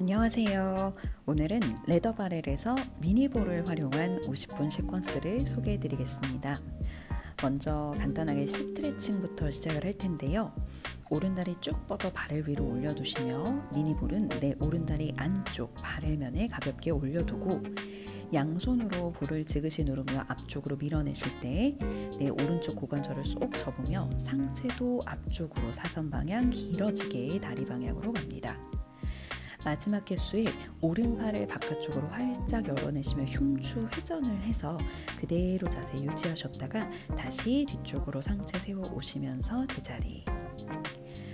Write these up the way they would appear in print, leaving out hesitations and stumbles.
안녕하세요. 오늘은 레더바렐에서 미니볼을 활용한 50분 시퀀스를 소개해 드리겠습니다. 먼저 간단하게 스트레칭부터 시작을 할 텐데요. 오른다리 쭉 뻗어 발을 위로 올려두시며 미니볼은 내 오른다리 안쪽 바렐면에 가볍게 올려두고 양손으로 볼을 지그시 누르며 앞쪽으로 밀어내실 때 내 오른쪽 고관절을 쏙 접으며 상체도 앞쪽으로 사선 방향 길어지게 다리 방향으로 갑니다. 마지막 개수에 오른팔을 바깥쪽으로 활짝 열어내시며 흉추 회전을 해서 그대로 자세 유지하셨다가 다시 뒤쪽으로 상체 세워 오시면서 제자리.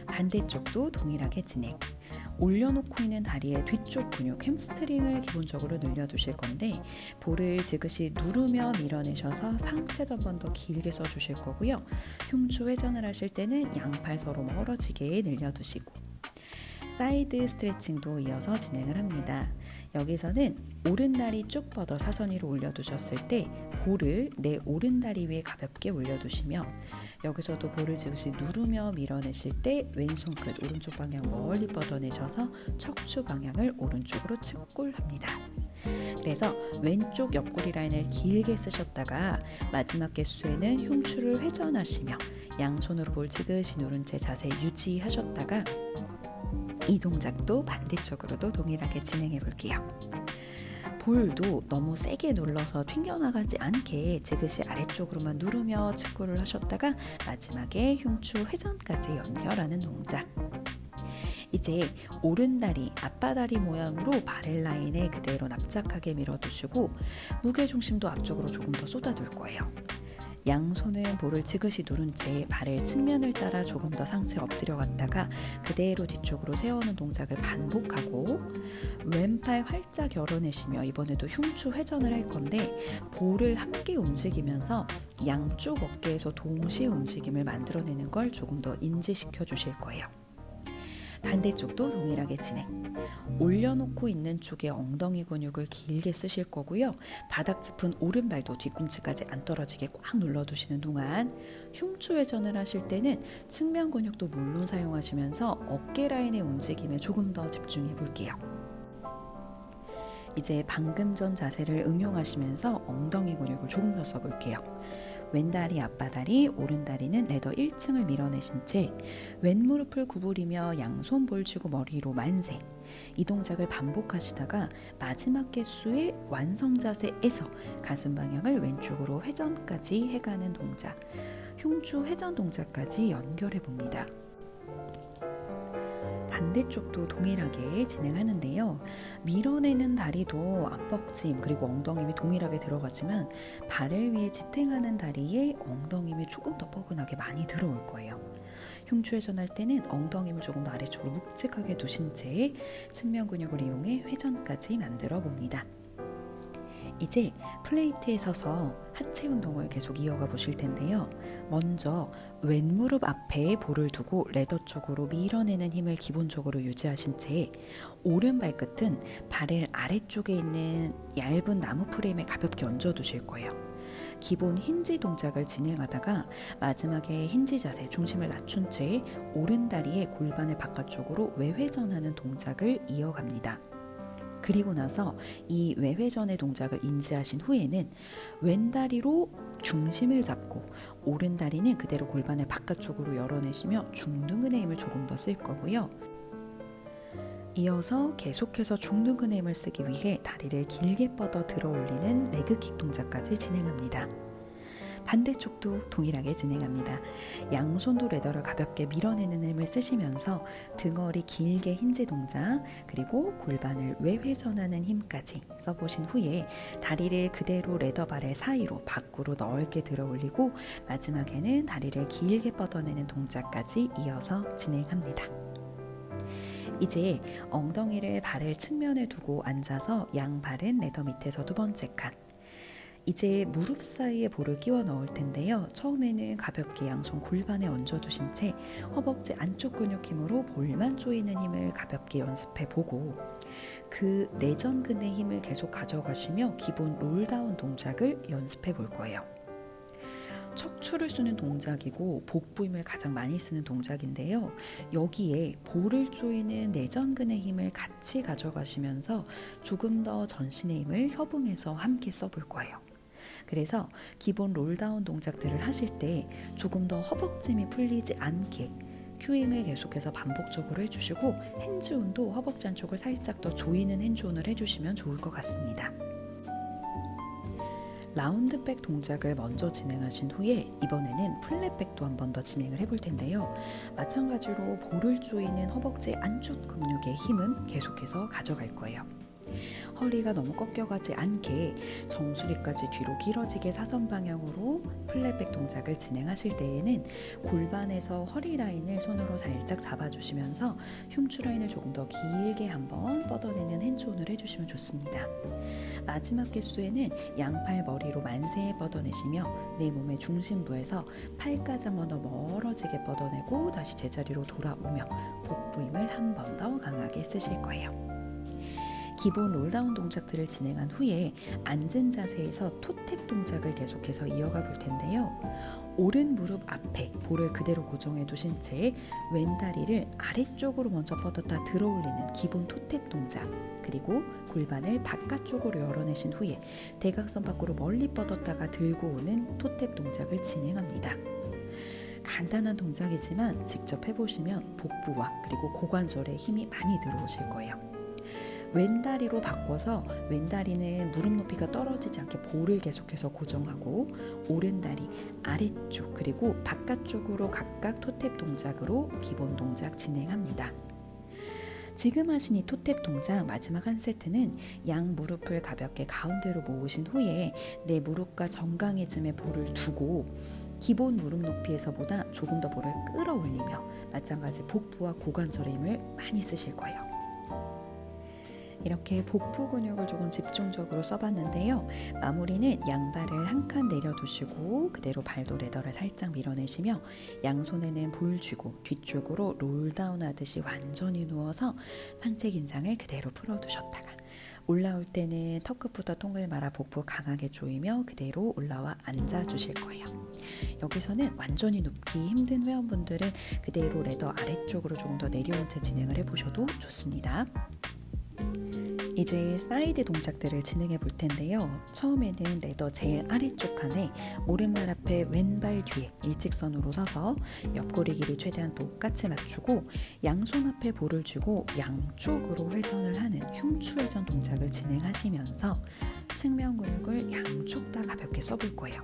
반대쪽도 동일하게 진행. 올려놓고 있는 다리의 뒤쪽 근육 햄스트링을 기본적으로 늘려두실 건데 볼을 지그시 누르며 밀어내셔서 상체도 한 번 더 길게 써주실 거고요. 흉추 회전을 하실 때는 양팔 서로 멀어지게 늘려두시고 사이드 스트레칭도 이어서 진행을 합니다. 여기서는 오른다리 쭉 뻗어 사선 위로 올려두셨을 때 볼을 내 오른다리 위에 가볍게 올려두시며 여기서도 볼을 지그시 누르며 밀어내실 때 왼손 끝 오른쪽 방향 멀리 뻗어내셔서 척추 방향을 오른쪽으로 측굴합니다. 그래서 왼쪽 옆구리 라인을 길게 쓰셨다가 마지막 개수에는 흉추를 회전하시며 양손으로 볼 지그시 누른 채 자세 유지하셨다가 이 동작도 반대쪽으로도 동일하게 진행해 볼게요. 볼도 너무 세게 눌러서 튕겨나가지 않게 지그시 아래쪽으로만 누르며 측구를 하셨다가 마지막에 흉추 회전까지 연결하는 동작. 이제 오른다리, 앞바다리 모양으로 바렐 라인에 그대로 납작하게 밀어두시고 무게중심도 앞쪽으로 조금 더 쏟아둘 거예요. 양손은 볼을 지그시 누른 채 발의 측면을 따라 조금 더 상체 엎드려 갔다가 그대로 뒤쪽으로 세우는 동작을 반복하고 왼팔 활짝 열어내시며 이번에도 흉추 회전을 할 건데 볼을 함께 움직이면서 양쪽 어깨에서 동시에 움직임을 만들어내는 걸 조금 더 인지시켜 주실 거예요. 반대쪽도 동일하게 진행. 올려놓고 있는 쪽에 엉덩이 근육을 길게 쓰실 거고요. 바닥 짚은 오른발도 뒤꿈치까지 안 떨어지게 꽉 눌러두시는 동안 흉추 회전을 하실 때는 측면 근육도 물론 사용하시면서 어깨 라인의 움직임에 조금 더 집중해 볼게요. 이제 방금 전 자세를 응용하시면서 엉덩이 근육을 조금 더 써볼게요. 왼다리 앞바다리, 오른다리는 레더 1층을 밀어내신 채 왼무릎을 구부리며 양손 볼 쥐고 머리로 만세. 이 동작을 반복하시다가 마지막 개수의 완성 자세에서 가슴 방향을 왼쪽으로 회전까지 해가는 동작. 흉추 회전 동작까지 연결해 봅니다. 반대쪽도 동일하게 진행하는데요. 밀어내는 다리도 앞벅짐 그리고 엉덩임이 동일하게 들어가지만 발을 위해 지탱하는 다리에 엉덩임이 조금 더 뻐근하게 많이 들어올 거예요. 흉추 회전할 때는 엉덩임을 조금 더 아래쪽으로 묵직하게 두신 채 측면 근육을 이용해 회전까지 만들어 봅니다. 이제 플레이트에 서서 하체 운동을 계속 이어가 보실 텐데요. 먼저 왼무릎 앞에 볼을 두고 레더 쪽으로 밀어내는 힘을 기본적으로 유지하신 채 오른 발끝은 바렐 아래쪽에 있는 얇은 나무 프레임에 가볍게 얹어 두실 거예요. 기본 힌지 동작을 진행하다가 마지막에 힌지 자세 중심을 낮춘 채 오른 다리에 골반을 바깥쪽으로 외회전하는 동작을 이어갑니다. 그리고 나서 이 외회전의 동작을 인지하신 후에는 왼다리로 중심을 잡고 오른다리는 그대로 골반을 바깥쪽으로 열어내시며 중둔근의 힘을 조금 더 쓸 거고요. 이어서 계속해서 중둔근의 힘을 쓰기 위해 다리를 길게 뻗어 들어 올리는 레그킥 동작까지 진행합니다. 반대쪽도 동일하게 진행합니다. 양손도 레더를 가볍게 밀어내는 힘을 쓰시면서 등허리 길게 힌지 동작 그리고 골반을 외회전하는 힘까지 써보신 후에 다리를 그대로 레더발의 사이로 밖으로 넓게 들어 올리고 마지막에는 다리를 길게 뻗어내는 동작까지 이어서 진행합니다. 이제 엉덩이를 발을 측면에 두고 앉아서 양발은 레더 밑에서 두 번째 칸. 이제 무릎 사이에 볼을 끼워 넣을 텐데요. 처음에는 가볍게 양손 골반에 얹어두신 채 허벅지 안쪽 근육 힘으로 볼만 조이는 힘을 가볍게 연습해 보고 그 내전근의 힘을 계속 가져가시며 기본 롤다운 동작을 연습해 볼 거예요. 척추를 쓰는 동작이고 복부 힘을 가장 많이 쓰는 동작인데요. 여기에 볼을 조이는 내전근의 힘을 같이 가져가시면서 조금 더 전신의 힘을 협응해서 함께 써볼 거예요. 그래서 기본 롤다운 동작들을 하실 때 조금 더 허벅짐이 풀리지 않게 큐잉을 계속해서 반복적으로 해주시고 핸즈온도 허벅지 안쪽을 살짝 더 조이는 핸즈온을 해주시면 좋을 것 같습니다. 라운드백 동작을 먼저 진행하신 후에 이번에는 플랫백도 한 번 더 진행을 해볼 텐데요. 마찬가지로 볼을 조이는 허벅지 안쪽 근육의 힘은 계속해서 가져갈 거예요. 허리가 너무 꺾여가지 않게 정수리까지 뒤로 길어지게 사선 방향으로 플랫백 동작을 진행하실 때에는 골반에서 허리 라인을 손으로 살짝 잡아주시면서 흉추 라인을 조금 더 길게 한번 뻗어내는 핸즈온을 해주시면 좋습니다. 마지막 개수에는 양팔 머리로 만세 뻗어내시며 내 몸의 중심부에서 팔까지 한 번 더 멀어지게 뻗어내고 다시 제자리로 돌아오며 복부 힘을 한 번 더 강하게 쓰실 거예요. 기본 롤다운 동작들을 진행한 후에 앉은 자세에서 토탭 동작을 계속해서 이어가 볼 텐데요. 오른 무릎 앞에 볼을 그대로 고정해 두신 채 왼다리를 아래쪽으로 먼저 뻗었다 들어 올리는 기본 토탭 동작, 그리고 골반을 바깥쪽으로 열어내신 후에 대각선 밖으로 멀리 뻗었다가 들고 오는 토탭 동작을 진행합니다. 간단한 동작이지만 직접 해보시면 복부와 그리고 고관절에 힘이 많이 들어오실 거예요. 왼다리로 바꿔서 왼다리는 무릎 높이가 떨어지지 않게 볼을 계속해서 고정하고 오른다리 아래쪽 그리고 바깥쪽으로 각각 토탭 동작으로 기본 동작 진행합니다. 지금 하신 이 토탭 동작 마지막 한 세트는 양 무릎을 가볍게 가운데로 모으신 후에 내 무릎과 정강이쯤에 볼을 두고 기본 무릎 높이에서보다 조금 더 볼을 끌어올리며 마찬가지 복부와 고관절의 힘을 많이 쓰실 거예요. 이렇게 복부 근육을 조금 집중적으로 써봤는데요. 마무리는 양발을 한 칸 내려두시고 그대로 발도 레더를 살짝 밀어내시며 양손에는 볼 쥐고 뒤쪽으로 롤다운 하듯이 완전히 누워서 상체 긴장을 그대로 풀어두셨다가 올라올 때는 턱끝부터 똥을 말아 복부 강하게 조이며 그대로 올라와 앉아주실 거예요. 여기서는 완전히 눕기 힘든 회원분들은 그대로 레더 아래쪽으로 조금 더 내려온 채 진행을 해보셔도 좋습니다. 이제 사이드 동작들을 진행해 볼 텐데요. 처음에는 레더 제일 아래쪽 칸에 오른발 앞에 왼발 뒤에 일직선으로 서서 옆구리 길이 최대한 똑같이 맞추고 양손 앞에 볼을 쥐고 양쪽으로 회전을 하는 흉추 회전 동작을 진행하시면서 측면 근육을 양쪽 다 가볍게 써볼 거예요.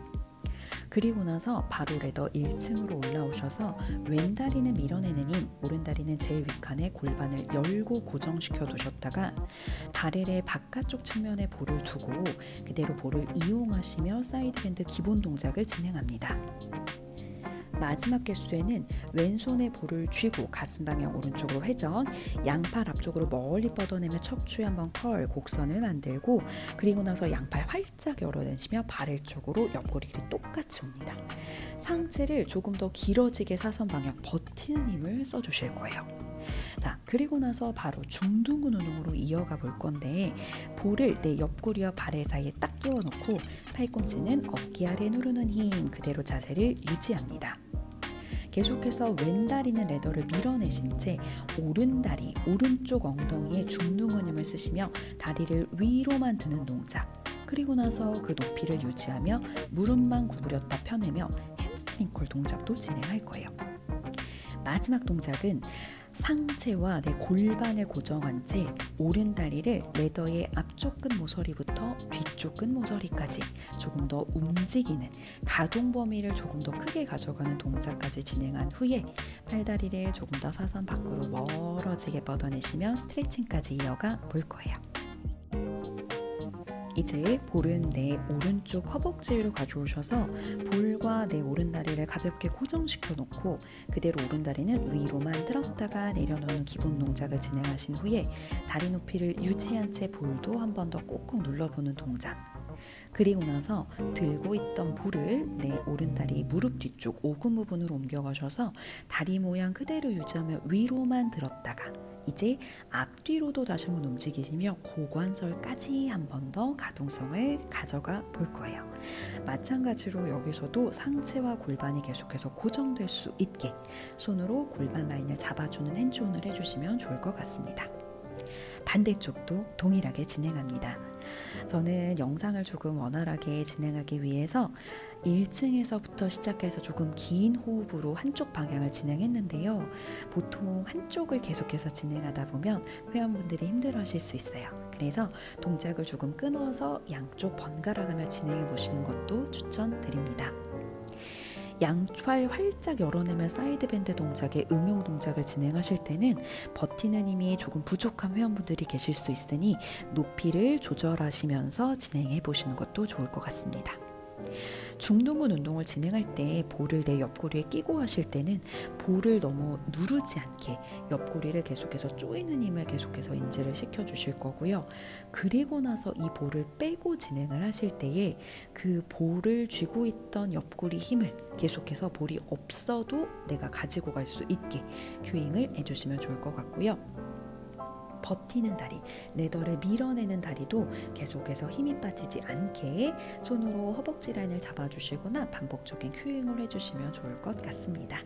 그리고 나서 바로 레더 1층으로 올라오셔서 왼다리는 밀어내는 힘, 오른다리는 제일 윗칸에 골반을 열고 고정시켜 두셨다가 바렐의 바깥쪽 측면에 볼을 두고 그대로 볼을 이용하시며 사이드밴드 기본 동작을 진행합니다. 마지막 개수에는 왼손에 볼을 쥐고 가슴 방향 오른쪽으로 회전, 양팔 앞쪽으로 멀리 뻗어내며 척추에 한번 컬, 곡선을 만들고 그리고 나서 양팔 활짝 열어내시며 발을 쪽으로 옆구리 길이 똑같이 옵니다. 상체를 조금 더 길어지게 사선 방향 버티는 힘을 써주실 거예요. 자, 그리고 나서 바로 중둔근 운동으로 이어가 볼 건데 볼을 내 옆구리와 발의 사이에 딱 끼워 놓고 팔꿈치는 어깨 아래 누르는 힘 그대로 자세를 유지합니다. 계속해서 왼다리는 레더를 밀어내신 채 오른다리, 오른쪽 엉덩이에 중둔근 힘을 쓰시며 다리를 위로만 드는 동작, 그리고 나서 그 높이를 유지하며 무릎만 구부렸다 펴내며 햄스트링 콜 동작도 진행할 거예요. 마지막 동작은 상체와 내 골반을 고정한 채 오른다리를 레더의 앞쪽 끝 모서리부터 뒤쪽 끝 모서리까지 조금 더 움직이는 가동 범위를 조금 더 크게 가져가는 동작까지 진행한 후에 팔다리를 조금 더 사선 밖으로 멀어지게 뻗어내시며 스트레칭까지 이어가 볼 거예요. 이제 볼은 내 오른쪽 허벅지 위로 가져오셔서 볼과 내 오른다리를 가볍게 고정시켜 놓고 그대로 오른다리는 위로만 들었다가 내려놓는 기본 동작을 진행하신 후에 다리 높이를 유지한 채 볼도 한 번 더 꾹꾹 눌러보는 동작, 그리고 나서 들고 있던 볼을 내 오른다리 무릎 뒤쪽 오금 부분으로 옮겨가셔서 다리 모양 그대로 유지하며 위로만 들었다가 이제 앞뒤로도 다시 한번 움직이시며 고관절까지 한 번 더 가동성을 가져가 볼 거예요. 마찬가지로 여기서도 상체와 골반이 계속해서 고정될 수 있게 손으로 골반 라인을 잡아주는 핸즈온을 해주시면 좋을 것 같습니다. 반대쪽도 동일하게 진행합니다. 저는 영상을 조금 원활하게 진행하기 위해서 1층에서부터 시작해서 조금 긴 호흡으로 한쪽 방향을 진행했는데요. 보통 한쪽을 계속해서 진행하다 보면 회원분들이 힘들어하실 수 있어요. 그래서 동작을 조금 끊어서 양쪽 번갈아가며 진행해 보시는 것도 추천드립니다. 양팔 활짝 열어내면 사이드밴드 동작의 응용 동작을 진행하실 때는 버티는 힘이 조금 부족한 회원분들이 계실 수 있으니 높이를 조절하시면서 진행해 보시는 것도 좋을 것 같습니다. 중둔근 운동을 진행할 때 볼을 내 옆구리에 끼고 하실 때는 볼을 너무 누르지 않게 옆구리를 계속해서 조이는 힘을 계속해서 인지를 시켜주실 거고요. 그리고 나서 이 볼을 빼고 진행을 하실 때에 그 볼을 쥐고 있던 옆구리 힘을 계속해서 볼이 없어도 내가 가지고 갈 수 있게 큐잉을 해주시면 좋을 것 같고요. 버티는 다리, 레더를 밀어내는 다리도 계속해서 힘이 빠지지 않게 손으로 허벅지 라인을 잡아주시거나 반복적인 큐잉을 해주시면 좋을 것 같습니다.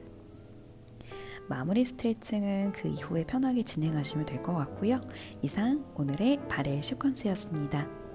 마무리 스트레칭은 그 이후에 편하게 진행하시면 될 것 같고요. 이상 오늘의 발의 시퀀스였습니다.